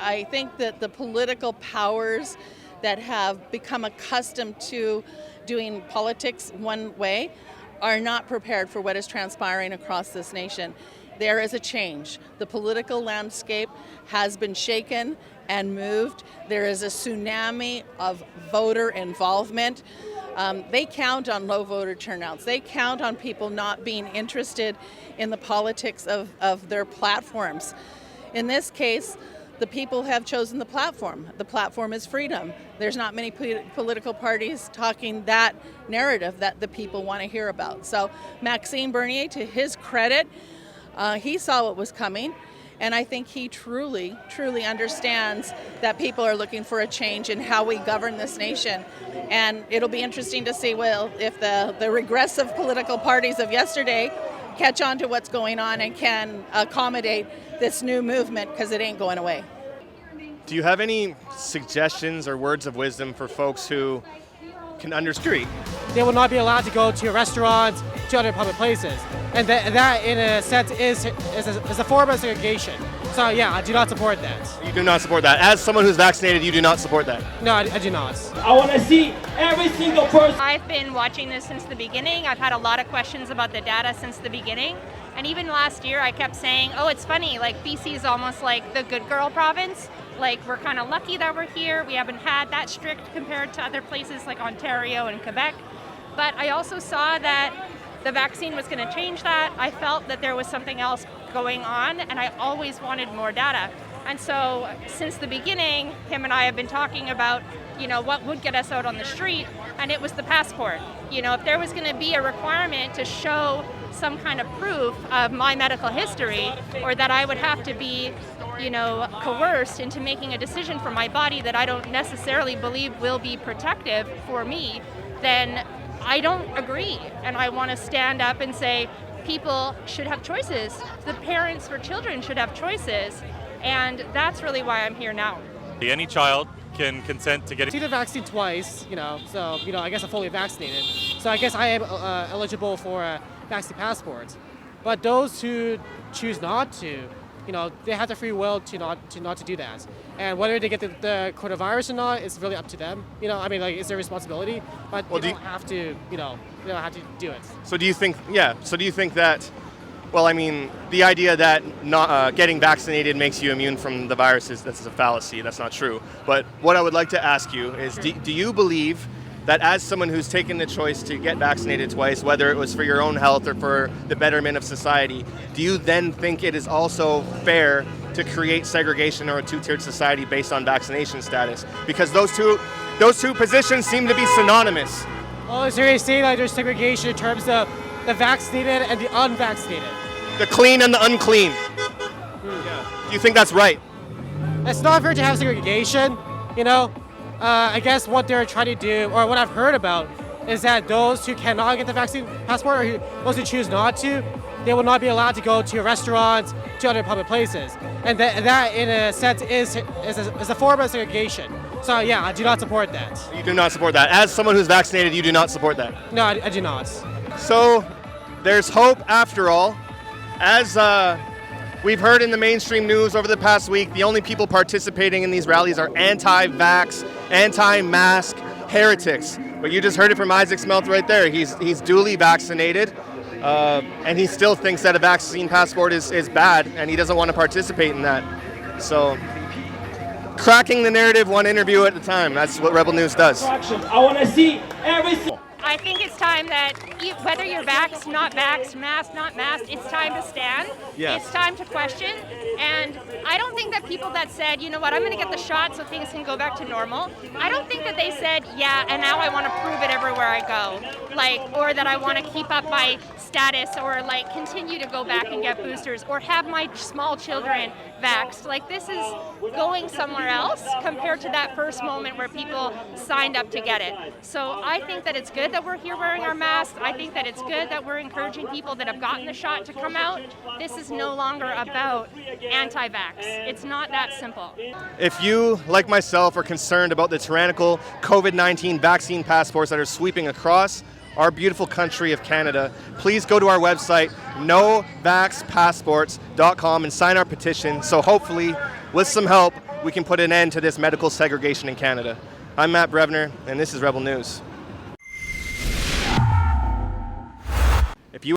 I think that the political powers that have become accustomed to doing politics one way are not prepared for what is transpiring across this nation. There is a change. The political landscape has been shaken and moved. There is a tsunami of voter involvement. They count on low voter turnouts. They count on people not being interested in the politics of their platforms. In this case, the people have chosen the platform. The platform is freedom. There's not many political parties talking that narrative that the people want to hear about. So Maxime Bernier, to his credit, he saw what was coming, and I think he truly understands that people are looking for a change in how we govern this nation. And it'll be interesting to see, well, if the regressive political parties of yesterday catch on to what's going on and can accommodate this new movement, because it ain't going away. Do you have any suggestions or words of wisdom for folks who can understand? They will not be allowed to go to restaurants, to other public places. And that in a sense, is a form of segregation. So yeah, I do not support that. You do not support that. As someone who's vaccinated, you do not support that? No, I do not. I want to see every single person. I've been watching this since the beginning. I've had a lot of questions about the data since the beginning. And even last year, I kept saying, oh, it's funny, like BC is almost like the good girl province. Like, we're kind of lucky that we're here. We haven't had that strict compared to other places like Ontario and Quebec. But I also saw that the vaccine was going to change that. I felt that there was something else going on, and I always wanted more data. And so since the beginning, him and I have been talking about, what would get us out on the street, and it was the passport. If there was going to be a requirement to show some kind of proof of my medical history, or that I would have to be coerced into making a decision for my body that I don't necessarily believe will be protective for me, then I don't agree. And I want to stand up and say people should have choices. The parents for children should have choices. And that's really why I'm here now. Any child can consent to getting the vaccine twice, so I guess I'm fully vaccinated. So I guess I am eligible for a vaccine passport. But those who choose not to, they have the free will to not to do that. And whether they get the coronavirus or not is really up to them. It's their responsibility, but they don't have to, they don't have to do it. So do you think that, the idea that not getting vaccinated makes you immune from the virus that's a fallacy. That's not true. But what I would like to ask you is, do you believe that as someone who's taken the choice to get vaccinated twice, whether it was for your own health or for the betterment of society, do you then think it is also fair to create segregation or a two-tiered society based on vaccination status? Because those two positions seem to be synonymous. Well, is there saying that there's segregation in terms of the vaccinated and the unvaccinated? The clean and the unclean. Yeah. Do you think that's right? It's not fair to have segregation, I guess what they're trying to do, or what I've heard about, is that those who cannot get the vaccine passport, or those who choose not to, they will not be allowed to go to restaurants, to other public places. And that in a sense, is a form of segregation. So yeah, I do not support that. You do not support that. As someone who's vaccinated, you do not support that? No, I do not. So there's hope after all. As we've heard in the mainstream news over the past week, the only people participating in these rallies are anti-vax, anti-mask heretics. But you just heard it from Isaac's mouth right there. He's duly vaccinated, and he still thinks that a vaccine passport is bad, and he doesn't want to participate in that. So, cracking the narrative one interview at a time. That's what Rebel News does. I want to see everything. I think it's time that whether you're vaxxed, not vaxxed, masked, not masked, it's time to stand. Yes. It's time to question. And I don't think that people that said, I'm going to get the shot so things can go back to normal, I don't think that they said, yeah, and now I want to prove it everywhere I go. Or that I want to keep up my status, or continue to go back and get boosters, or have my small children vaxxed. This is going somewhere else compared to that first moment where people signed up to get it. So I think that it's good that we're here wearing our masks. I think that it's good that we're encouraging people that have gotten the shot to come out. This is no longer about anti-vax. It's not that simple. If you, like myself, are concerned about the tyrannical COVID-19 vaccine passports that are sweeping across our beautiful country of Canada, please go to our website, novaxpassports.com, and sign our petition. So hopefully, with some help, we can put an end to this medical segregation in Canada. I'm Matt Brevner, and this is Rebel News.